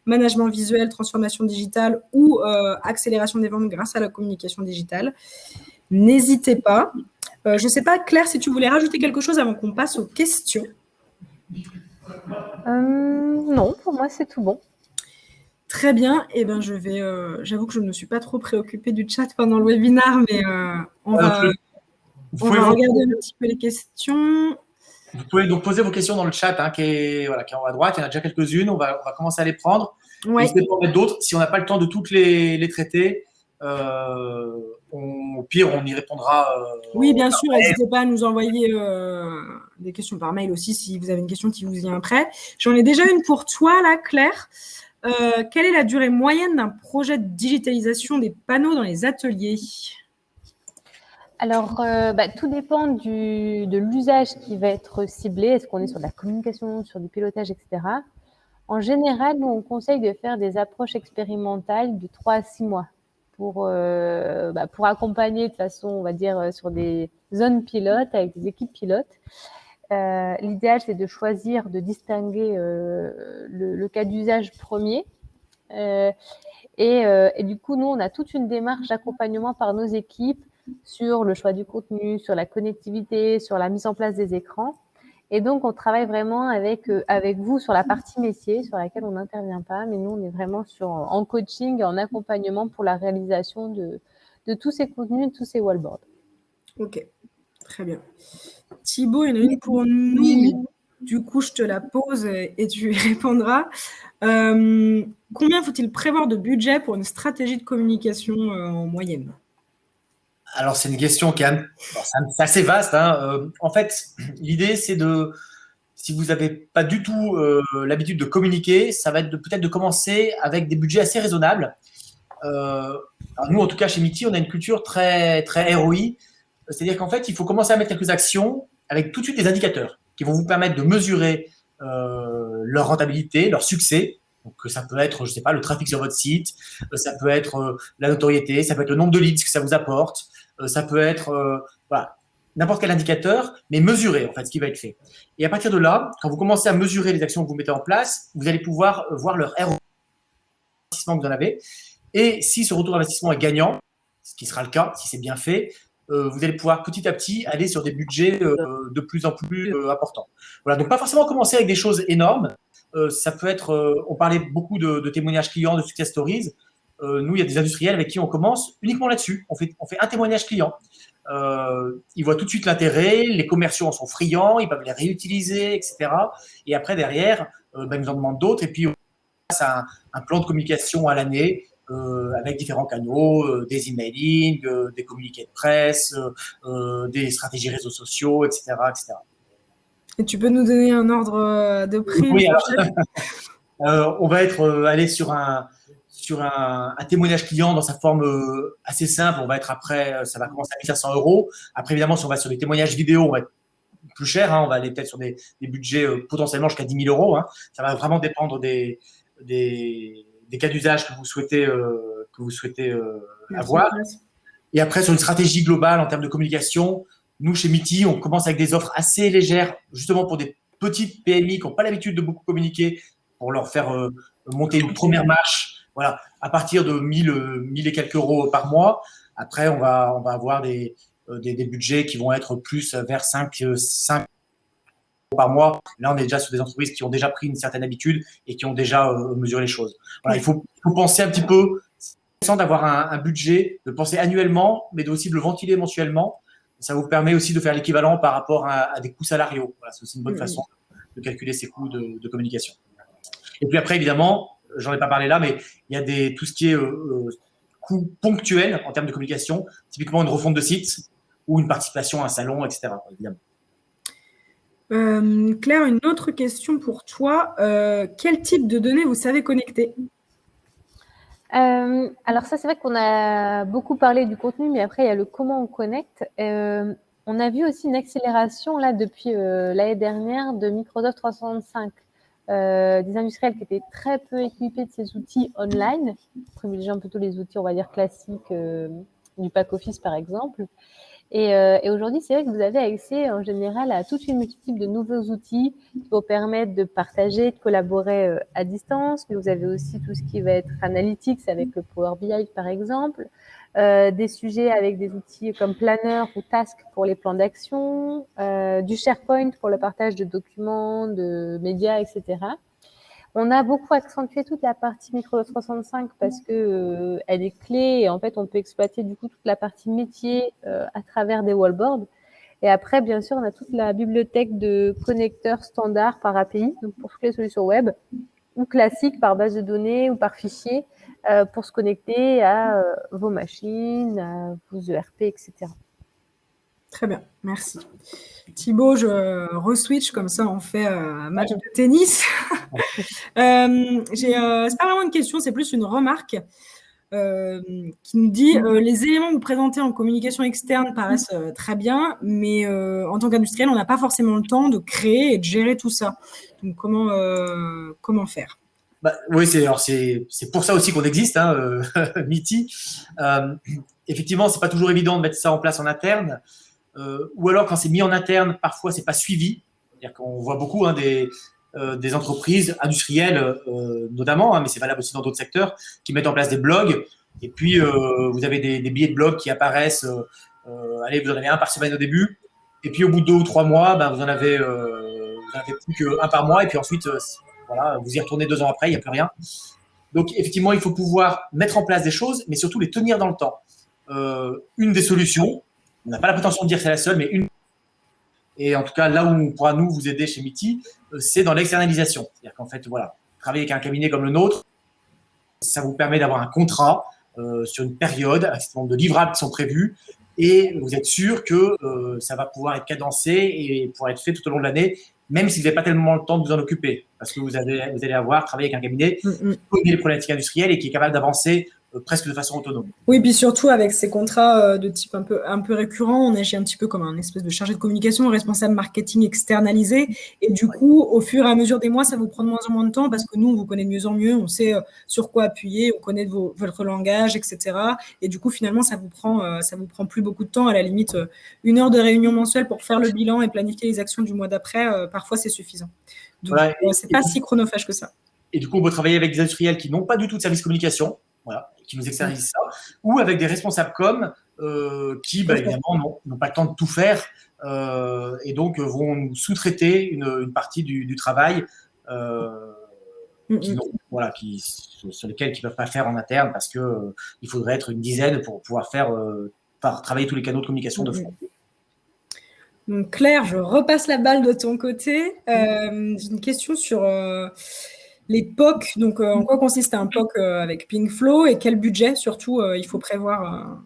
management visuel, transformation digitale ou accélération des ventes grâce à la communication digitale, n'hésitez pas. Je ne sais pas, Claire, si tu voulais rajouter quelque chose avant qu'on passe aux questions. Non, pour moi, c'est tout bon. Très bien. Eh ben, j'avoue que je ne me suis pas trop préoccupée du chat pendant le webinaire, mais on va regarder un petit peu les questions. Vous pouvez donc poser vos questions dans le chat qui est en haut à droite. Il y en a déjà quelques-unes. On va commencer à les prendre. Ouais. N'hésitez pas à en mettre d'autres. Si on n'a pas le temps de toutes les traiter, au pire, on y répondra. Oui, bien sûr. N'hésitez pas à nous envoyer des questions par mail aussi si vous avez une question qui vous vient après. J'en ai déjà une pour toi, là, Claire. Quelle est la durée moyenne d'un projet de digitalisation des panneaux dans les ateliers ? Alors, tout dépend de l'usage qui va être ciblé. Est-ce qu'on est sur de la communication, sur du pilotage, etc. En général, nous, on conseille de faire des approches expérimentales de 3 à 6 mois pour accompagner de façon, on va dire, sur des zones pilotes avec des équipes pilotes. L'idéal, c'est de choisir, de distinguer le cas d'usage premier. Et du coup, nous, on a toute une démarche d'accompagnement par nos équipes sur le choix du contenu, sur la connectivité, sur la mise en place des écrans. Et donc, on travaille vraiment avec vous sur la partie métier, sur laquelle on n'intervient pas, mais nous, on est vraiment en coaching et en accompagnement pour la réalisation de tous ces contenus, de tous ces wallboards. Ok, très bien. Thibaut, il y en a une pour nous, mais du coup, je te la pose et tu y répondras. Combien faut-il prévoir de budget pour une stratégie de communication en moyenne ? Alors, c'est une question qui est assez vaste. En fait, l'idée, c'est si vous n'avez pas du tout l'habitude de communiquer, ça va être peut-être de commencer avec des budgets assez raisonnables. Alors nous, en tout cas, chez Miti, on a une culture très, très ROI. C'est-à-dire qu'en fait, il faut commencer à mettre quelques actions avec tout de suite des indicateurs qui vont vous permettre de mesurer leur rentabilité, leur succès. Donc, ça peut être, je sais pas, le trafic sur votre site, ça peut être la notoriété, ça peut être le nombre de leads que ça vous apporte, ça peut être n'importe quel indicateur, mais mesurer en fait ce qui va être fait. Et à partir de là, quand vous commencez à mesurer les actions que vous mettez en place, vous allez pouvoir voir leur ROI que vous en avez. Et si ce retour d'investissement est gagnant, ce qui sera le cas si c'est bien fait, vous allez pouvoir petit à petit aller sur des budgets de plus en plus importants. Voilà, donc pas forcément commencer avec des choses énormes. Ça peut être, on parlait beaucoup de témoignages clients, de success stories. Nous, il y a des industriels avec qui on commence uniquement là-dessus. On fait un témoignage client. Ils voient tout de suite l'intérêt, les commerciaux en sont friands, ils peuvent les réutiliser, etc. Et après, derrière, ils nous en demandent d'autres. Et puis, on passe à un plan de communication à l'année avec différents canaux, des emailing, des communiqués de presse, des stratégies réseaux sociaux, etc., etc. Et tu peux nous donner un ordre de prix? Oui, alors, on va aller sur un témoignage client dans sa forme assez simple. On va être après, ça va commencer à 1 500 €. Après, évidemment, si on va sur des témoignages vidéo, on va être plus cher. On va aller peut-être sur des budgets potentiellement jusqu'à 10 000 euros. Ça va vraiment dépendre des cas d'usage que vous souhaitez avoir. Et après, sur une stratégie globale en termes de communication, nous, chez Meetie, on commence avec des offres assez légères, justement pour des petites PMI qui n'ont pas l'habitude de beaucoup communiquer, pour leur faire monter une première marche. Voilà, à partir de 1000 et quelques euros par mois. Après, on va avoir des budgets qui vont être plus vers 5 euros par mois. Là, on est déjà sur des entreprises qui ont déjà pris une certaine habitude et qui ont déjà mesuré les choses. Voilà, il faut penser un petit peu, sans d'avoir un budget, de penser annuellement, mais aussi de le ventiler mensuellement. Ça vous permet aussi de faire l'équivalent par rapport à des coûts salariaux. Voilà, c'est aussi une bonne façon de calculer ces coûts de communication. Et puis après, évidemment, j'en ai pas parlé là, mais il y a tout ce qui est coûts ponctuels en termes de communication, typiquement une refonte de site ou une participation à un salon, etc. Évidemment. Claire, une autre question pour toi. Quel type de données vous savez connecter? Alors ça, c'est vrai qu'on a beaucoup parlé du contenu, mais après, il y a le comment on connecte. On a vu aussi une accélération là depuis l'année dernière de Microsoft 365. Des industriels qui étaient très peu équipés de ces outils online, privilégiant plutôt les outils, on va dire, classiques du pack office, par exemple. Et aujourd'hui, c'est vrai que vous avez accès en général à toute une multitude de nouveaux outils qui vont permettre de partager, de collaborer à distance. Mais vous avez aussi tout ce qui va être analytics avec le Power BI, par exemple. Des sujets avec des outils comme Planner ou Task pour les plans d'action, du SharePoint pour le partage de documents, de médias, etc. On a beaucoup accentué toute la partie Microsoft 365 parce que elle est clé et en fait, on peut exploiter du coup toute la partie métier à travers des wallboards. Et après, bien sûr, on a toute la bibliothèque de connecteurs standards par API, donc pour toutes les solutions web, ou classiques par base de données ou par fichier, pour se connecter à vos machines, à vos ERP, etc. Très bien, merci. Thibaut, je re-switch, comme ça on fait un match de tennis. C'est pas vraiment une question, c'est plus une remarque qui nous dit les éléments que vous présentez en communication externe paraissent très bien, mais en tant qu'industriel, on n'a pas forcément le temps de créer et de gérer tout ça. Donc comment faire? Oui, c'est pour ça aussi qu'on existe, Meetie. Effectivement, c'est pas toujours évident de mettre ça en place en interne. Ou alors, quand c'est mis en interne, parfois, c'est pas suivi. C'est-à-dire qu'on voit beaucoup des entreprises industrielles, notamment, mais c'est valable aussi dans d'autres secteurs, qui mettent en place des blogs. Et puis, vous avez des billets de blog qui apparaissent. Allez, vous en avez un par semaine au début. Et puis, au bout de 2 ou 3 mois, vous en avez plus qu'un par mois. Et puis ensuite, voilà, vous y retournez 2 ans après, il n'y a plus rien. Donc, effectivement, il faut pouvoir mettre en place des choses, mais surtout les tenir dans le temps. Une des solutions, on n'a pas la prétention de dire que c'est la seule, mais une. Et en tout cas, là où on pourra nous vous aider chez Meetie, c'est dans l'externalisation. C'est-à-dire qu'en fait, voilà, travailler avec un cabinet comme le nôtre, ça vous permet d'avoir un contrat sur une période, un certain nombre de livrables qui sont prévus, et vous êtes sûr que ça va pouvoir être cadencé et pouvoir être fait tout au long de l'année, même si vous n'avez pas tellement le temps de vous en occuper, parce que vous allez travailler avec un cabinet qui connaît les problématiques industrielles et qui est capable d'avancer presque de façon autonome. Oui, puis surtout avec ces contrats de type un peu récurrent, on agit un petit peu comme un espèce de chargé de communication, responsable marketing externalisé. Et du coup, au fur et à mesure des mois, ça vous prend de moins en moins de temps parce que nous, on vous connaît de mieux en mieux, on sait sur quoi appuyer, on connaît votre langage, etc. Et du coup, finalement, ça vous prend plus beaucoup de temps. À la limite, 1 heure de réunion mensuelle pour faire le bilan et planifier les actions du mois d'après, parfois, c'est suffisant. Donc, voilà, c'est pas si chronophage que ça. Et du coup, on peut travailler avec des industriels qui n'ont pas du tout de service communication, voilà, qui nous externalisent ça, ou avec des responsables com qui, évidemment, n'ont pas le temps de tout faire et donc vont nous sous-traiter une partie du travail sur lesquels ils ne peuvent pas faire en interne parce qu'il faudrait être une dizaine pour pouvoir travailler tous les canaux de communication de front. Donc Claire, je repasse la balle de ton côté. J'ai une question sur les POC. Donc, en quoi consiste un POC avec Pinkflow et quel budget surtout il faut prévoir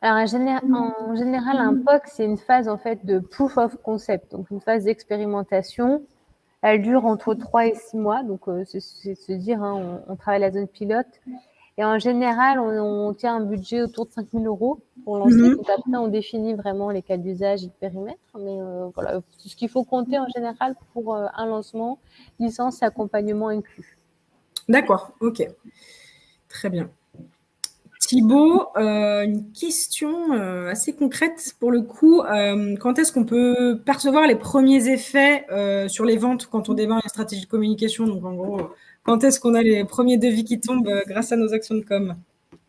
Alors, en général, un POC, c'est une phase en fait de proof of concept, donc une phase d'expérimentation. Elle dure entre 3 et 6 mois, donc c'est se dire, on travaille la zone pilote. Et en général, on tient un budget autour de 5 000 € pour lancer. Donc après, on définit vraiment les cas d'usage et le périmètre. Mais voilà, ce qu'il faut compter en général pour un lancement, licence et accompagnement inclus. D'accord, ok. Très bien. Thibaut, une question assez concrète pour le coup. Quand est-ce qu'on peut percevoir les premiers effets sur les ventes quand on démarre une stratégie de communication? Donc en gros, quand est-ce qu'on a les premiers devis qui tombent grâce à nos actions de com?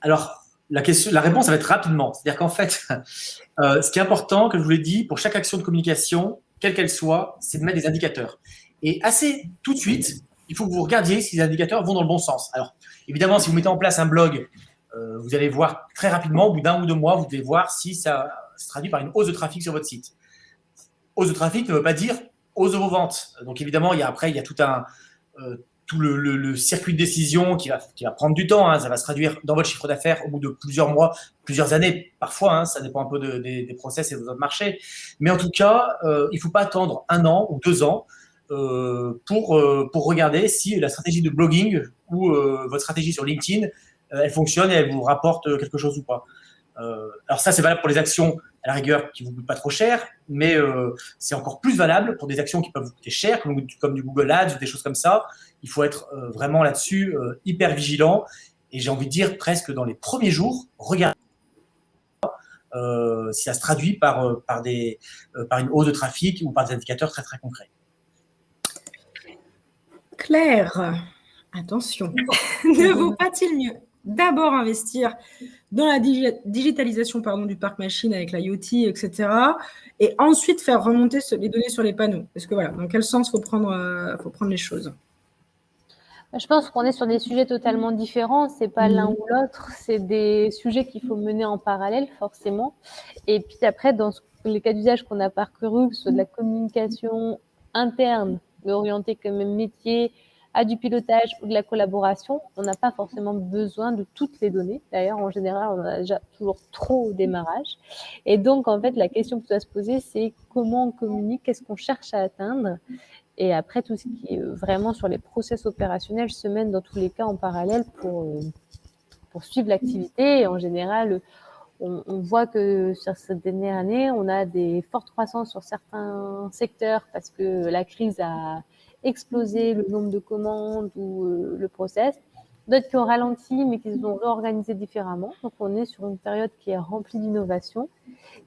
Alors, la réponse, ça va être rapidement. C'est-à-dire qu'en fait, ce qui est important, que je vous l'ai dit, pour chaque action de communication, quelle qu'elle soit, c'est de mettre des indicateurs. Et assez tout de suite, il faut que vous regardiez si les indicateurs vont dans le bon sens. Alors, évidemment, si vous mettez en place un blog, vous allez voir très rapidement, au bout d'1 ou 2 mois, vous devez voir si ça se traduit par une hausse de trafic sur votre site. Hausse de trafic ne veut pas dire hausse de vos ventes. Donc, évidemment, il y a tout le circuit de décision qui va prendre du temps. Hein. Ça va se traduire dans votre chiffre d'affaires au bout de plusieurs mois, plusieurs années, parfois. Hein. Ça dépend un peu des process et de votre marché. Mais en tout cas, il ne faut pas attendre 1 an ou 2 ans pour regarder si la stratégie de blogging ou votre stratégie sur LinkedIn, elle fonctionne et elle vous rapporte quelque chose ou pas. Alors ça, c'est valable pour les actions à la rigueur qui ne vous coûtent pas trop cher, mais c'est encore plus valable pour des actions qui peuvent vous coûter cher, comme du Google Ads ou des choses comme ça. Il faut être vraiment là-dessus hyper vigilant. Et j'ai envie de dire presque dans les premiers jours, regardez si ça se traduit par une hausse de trafic ou par des indicateurs très très concrets. Claire, attention, ne vaut pas-il mieux d'abord investir dans la digitalisation du parc machine avec l'IoT, etc. et ensuite faire remonter les données sur les panneaux? Parce que voilà, dans quel sens faut prendre les choses? Je pense qu'on est sur des sujets totalement différents. C'est pas l'un ou l'autre. C'est des sujets qu'il faut mener en parallèle, forcément. Et puis après, dans les cas d'usage qu'on a parcourus, que ce soit de la communication interne, mais orientée comme même métier, à du pilotage ou de la collaboration, on n'a pas forcément besoin de toutes les données. D'ailleurs, en général, on en a déjà toujours trop au démarrage. Et donc, en fait, la question qui doit se poser, c'est comment on communique, qu'est-ce qu'on cherche à atteindre. Et après, tout ce qui est vraiment sur les process opérationnels se mène dans tous les cas en parallèle pour suivre l'activité. Et en général, on voit que sur cette dernière année, on a des fortes croissances sur certains secteurs parce que la crise a explosé le nombre de commandes ou le process. D'autres qui ont ralenti, mais qui se sont réorganisés différemment. Donc, on est sur une période qui est remplie d'innovation.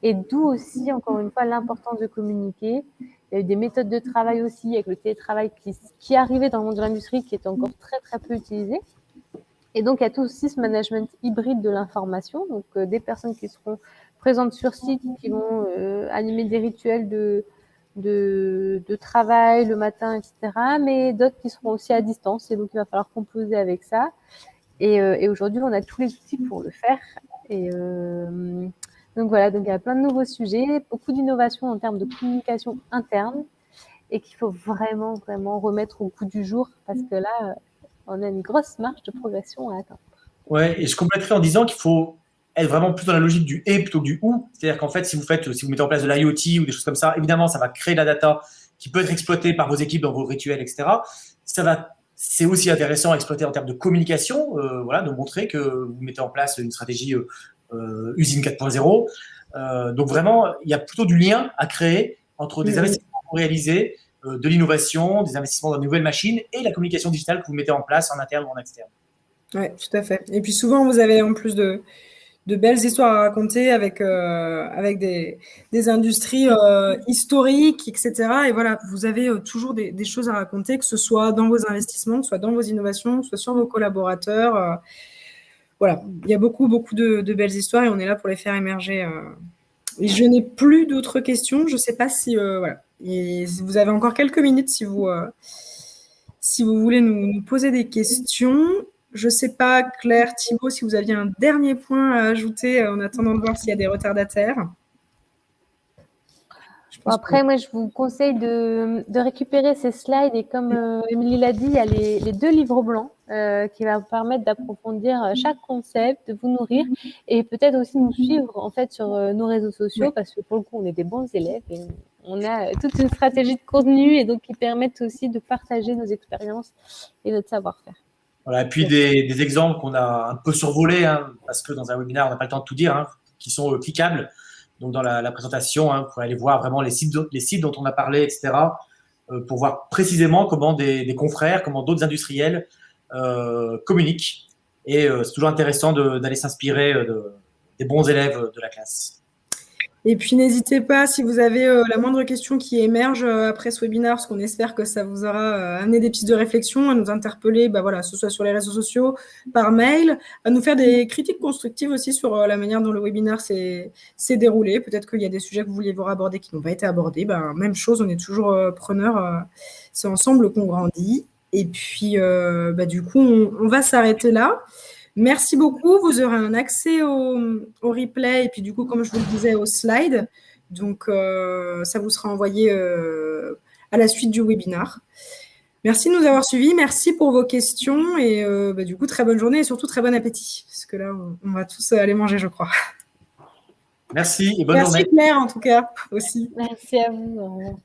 Et d'où aussi, encore une fois, l'importance de communiquer. Il y a eu des méthodes de travail aussi, avec le télétravail qui arrivait dans le monde de l'industrie, qui est encore très, très peu utilisé. Et donc, il y a tout aussi ce management hybride de l'information. Donc, des personnes qui seront présentes sur site, qui vont animer des rituels de travail le matin, etc. Mais d'autres qui seront aussi à distance. Et donc, il va falloir composer avec ça. Et aujourd'hui, on a tous les outils pour le faire. Et donc voilà, donc il y a plein de nouveaux sujets, beaucoup d'innovations en termes de communication interne et qu'il faut vraiment, vraiment remettre au goût du jour parce que là, on a une grosse marge de progression à atteindre. Ouais, et je compléterai en disant qu'il faut être vraiment plus dans la logique du et plutôt que du ou. C'est-à-dire qu'en fait, si vous mettez en place de l'IoT ou des choses comme ça, évidemment, ça va créer de la data qui peut être exploitée par vos équipes dans vos rituels, etc. C'est aussi intéressant à exploiter en termes de communication, voilà, de montrer que vous mettez en place une stratégie usine 4.0. Donc vraiment, il y a plutôt du lien à créer entre des investissements réalisés, de l'innovation, des investissements dans de nouvelles machines et la communication digitale que vous mettez en place en interne ou en externe. Oui, tout à fait. Et puis souvent, vous avez en plus de belles histoires à raconter avec des industries historiques, etc. Et voilà, vous avez toujours des choses à raconter, que ce soit dans vos investissements, que ce soit dans vos innovations, que ce soit sur vos collaborateurs. Voilà, il y a beaucoup, beaucoup de belles histoires et on est là pour les faire émerger. Et je n'ai plus d'autres questions. Je ne sais pas si voilà. Et vous avez encore quelques minutes si vous voulez nous poser des questions. Je ne sais pas, Claire, Thibaut, si vous aviez un dernier point à ajouter en attendant de voir s'il y a des retardataires. Après, moi, je vous conseille de récupérer ces slides et comme Émilie l'a dit, il y a les 2 livres blancs qui vont vous permettre d'approfondir chaque concept, de vous nourrir et peut-être aussi nous suivre en fait sur nos réseaux sociaux parce que pour le coup, on est des bons élèves et on a toute une stratégie de contenu et donc qui permettent aussi de partager nos expériences et notre savoir-faire. Voilà, et puis des exemples qu'on a un peu survolés, hein, parce que dans un webinaire, on n'a pas le temps de tout dire, hein, qui sont cliquables. Donc, dans la présentation, hein, vous pouvez aller voir vraiment les sites dont on a parlé, etc., pour voir précisément comment des confrères, comment d'autres industriels communiquent. Et c'est toujours intéressant d'aller s'inspirer des bons élèves de la classe. Et puis, n'hésitez pas, si vous avez la moindre question qui émerge après ce webinaire, parce qu'on espère que ça vous aura amené des pistes de réflexion, à nous interpeller, voilà, ce soit sur les réseaux sociaux, par mail, à nous faire des critiques constructives aussi sur la manière dont le webinaire s'est déroulé. Peut-être qu'il y a des sujets que vous vouliez voir abordés qui n'ont pas été abordés. Même chose, on est toujours preneurs. C'est ensemble qu'on grandit. Et puis, du coup, on va s'arrêter là. Merci beaucoup. Vous aurez un accès au replay et puis du coup, comme je vous le disais, aux slides. Donc, ça vous sera envoyé à la suite du webinaire. Merci de nous avoir suivis. Merci pour vos questions et du coup, très bonne journée et surtout très bon appétit parce que là, on va tous aller manger, je crois. Merci et bonne journée. Merci Claire, en tout cas, aussi. Merci à vous.